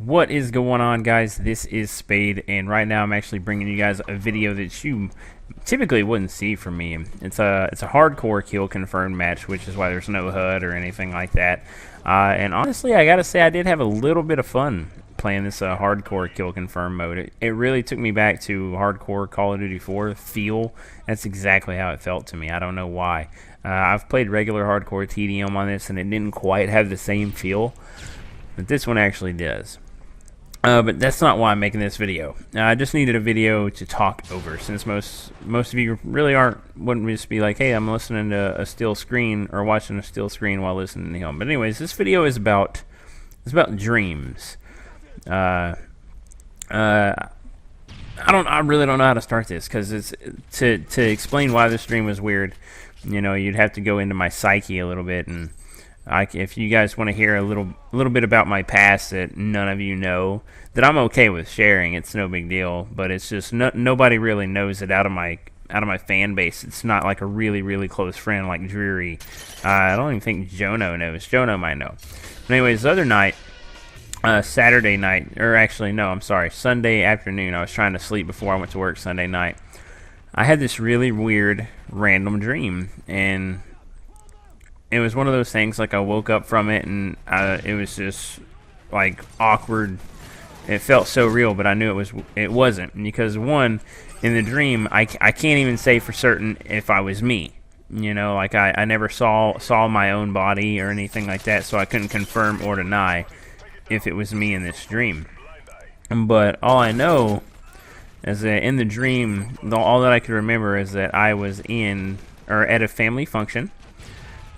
What is going on, guys? This is Spade, and right now I'm actually bringing you guys a video that you typically wouldn't see from me. It's a hardcore kill confirmed match, which is why there's no HUD or anything like that. And honestly, I gotta say I did have a little bit of fun playing this hardcore kill confirm mode. It really took me back to hardcore Call of Duty 4 feel. That's exactly how it felt to me. I don't know why. I've played regular hardcore TDM on this, and it didn't quite have the same feel, but this one actually does. But that's not why I'm making this video. I just needed a video to talk over, since most of you really wouldn't just be like, hey, I'm listening to a still screen or watching a still screen while listening to him. But anyways, this video is about dreams. I really don't know how to start this, because it's to explain why this dream was weird. You know, you'd have to go into my psyche a little bit, and if you guys want to hear a little bit about my past that none of you know, that I'm okay with sharing. It's no big deal, but it's just nobody really knows it out of my fan base. It's not like a really close friend like Drury. I don't even think Jono knows. Jono might know. But anyways, the other night, Saturday night, or actually no, I'm sorry, Sunday afternoon. I was trying to sleep before I went to work Sunday night. I had this really weird random dream, and it was one of those things, like I woke up from it, and it was just like awkward. It felt so real, but I knew it wasn't, because one, in the dream, I can't even say for certain if I was me. You know, like I never saw my own body or anything like that, so I couldn't confirm or deny if it was me in this dream. But all I know is that in the dream, all that I could remember is that I was at a family function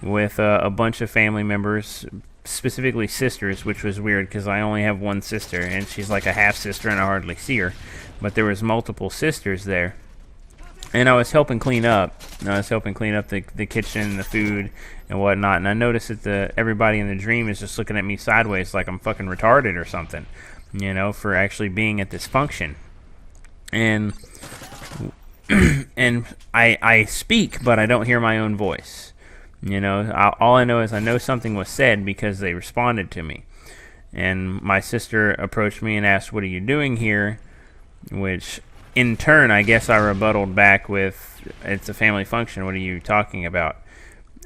with a bunch of family members, specifically sisters, which was weird because I only have one sister, and she's like a half sister, and I hardly see her. But there was multiple sisters there, and I was helping clean up. The kitchen, the food, and whatnot. And I noticed that everybody in the dream is just looking at me sideways, like I'm fucking retarded or something, you know, for actually being at this function. And and I speak, but I don't hear my own voice. You know, all I know is I know something was said because they responded to me. And my sister approached me and asked, "What are you doing here?" Which, in turn, I guess I rebutted back with, "It's a family function. What are you talking about?"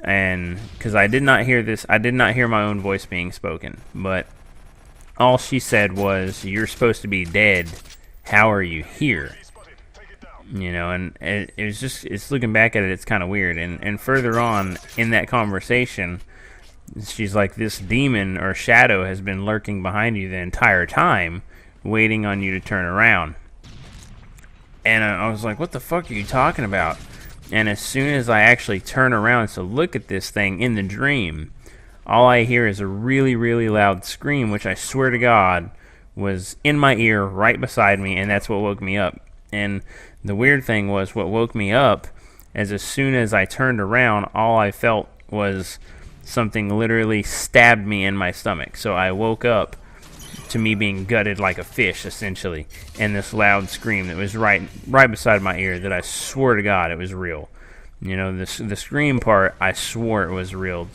And because I did not hear my own voice being spoken. But all she said was, "You're supposed to be dead. How are you here?" You know, and it's looking back at it, it's kind of weird. And further on in that conversation, she's like, "This demon or shadow has been lurking behind you the entire time, waiting on you to turn around." And I was like, "What the fuck are you talking about?" And as soon as I actually turn around to look at this thing in the dream, all I hear is a really loud scream, which I swear to God was in my ear right beside me, and that's what woke me up. And the weird thing was, what woke me up is as soon as I turned around, all I felt was something literally stabbed me in my stomach. So I woke up to me being gutted like a fish, essentially, and this loud scream that was right beside my ear that I swore to God it was real. You know, the scream part, I swore it was real.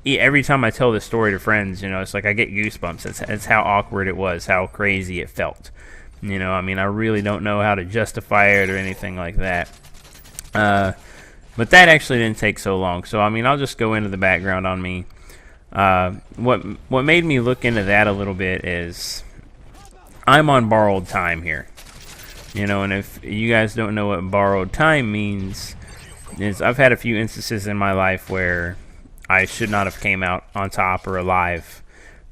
Every time I tell this story to friends, you know, it's like I get goosebumps. That's how awkward it was, how crazy it felt. You know, I mean, I really don't know how to justify it or anything like that. But that actually didn't take so long. So, I mean, I'll just go into the background on me. What made me look into that a little bit is I'm on borrowed time here. You know, and if you guys don't know what borrowed time means, is I've had a few instances in my life where I should not have came out on top or alive.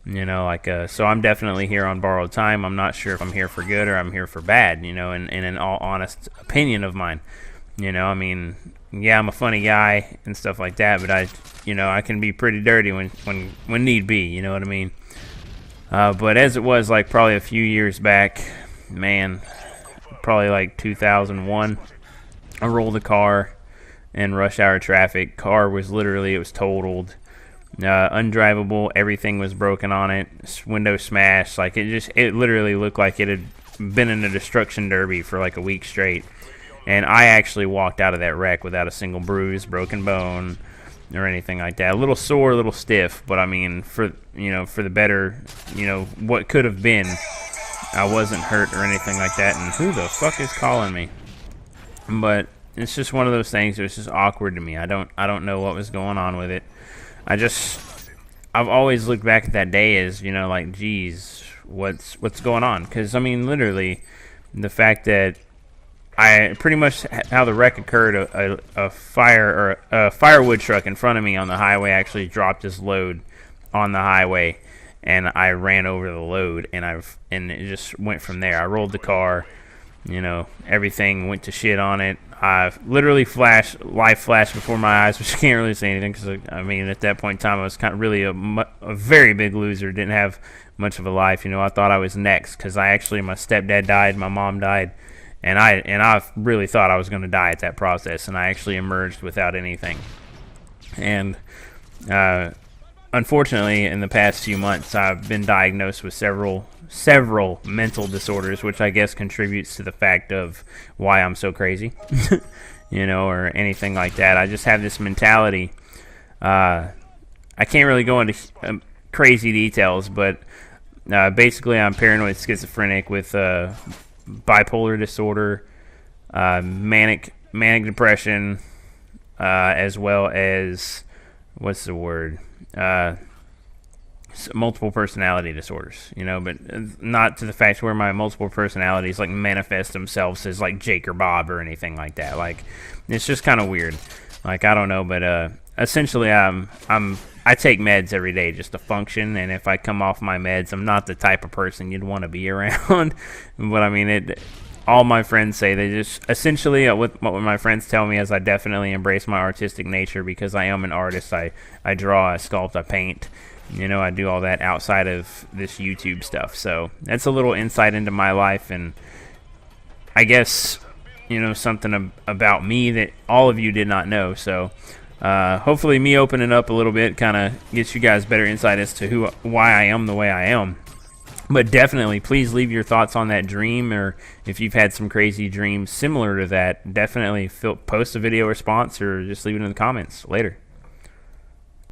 You know, so I'm definitely here on borrowed time. I'm not sure if I'm here for good or I'm here for bad, you know, in an all honest opinion of mine. You know, I mean, yeah, I'm a funny guy and stuff like that, but I can be pretty dirty when need be, you know what I mean? But as it was, like, probably a few years back, man, probably like 2001, I rolled a car in rush hour traffic. Car was literally, it was totaled. Undrivable, everything was broken on it, window smashed, like it literally looked like it had been in a destruction derby for like a week straight. And I actually walked out of that wreck without a single bruise, broken bone, or anything like that. A little sore, a little stiff, but I mean, for the better, what could have been, I wasn't hurt or anything like that. And who the fuck is calling me? But it's just one of those things that was just awkward to me. I don't know what was going on with it. I've always looked back at that day as, like, geez, what's going on? Because, I mean, literally, the fact that I pretty much how the wreck occurred, a firewood truck in front of me on the highway actually dropped his load on the highway, and I ran over the load, and it just went from there. I rolled the car, everything went to shit on it. I literally life flashed before my eyes, which I can't really say anything because, I mean, at that point in time, I was kind of really a very big loser. Didn't have much of a life. I thought I was next because my stepdad died, my mom died, and I really thought I was going to die at that process, and I actually emerged without anything. And unfortunately, in the past few months, I've been diagnosed with several mental disorders, which I guess contributes to the fact of why I'm so crazy, or anything like that. I just have this mentality. I can't really go into crazy details, but basically I'm paranoid schizophrenic with bipolar disorder, manic depression, as well as, what's the word? Multiple personality disorders, but not to the fact where my multiple personalities like manifest themselves as like Jake or Bob or anything like that. Like, it's just kind of weird. Like, I don't know, but essentially I take meds every day just to function, and if I come off my meds, I'm not the type of person you'd want to be around. But I mean, all my friends say, they just essentially what my friends tell me is I definitely embrace my artistic nature because I am an artist. I draw, I sculpt, I paint. I do all that outside of this YouTube stuff. So that's a little insight into my life, and I guess, something about me that all of you did not know. So hopefully me opening up a little bit kind of gets you guys better insight as to why I am the way I am. But definitely, please leave your thoughts on that dream, or if you've had some crazy dreams similar to that, definitely post a video response or just leave it in the comments. Later.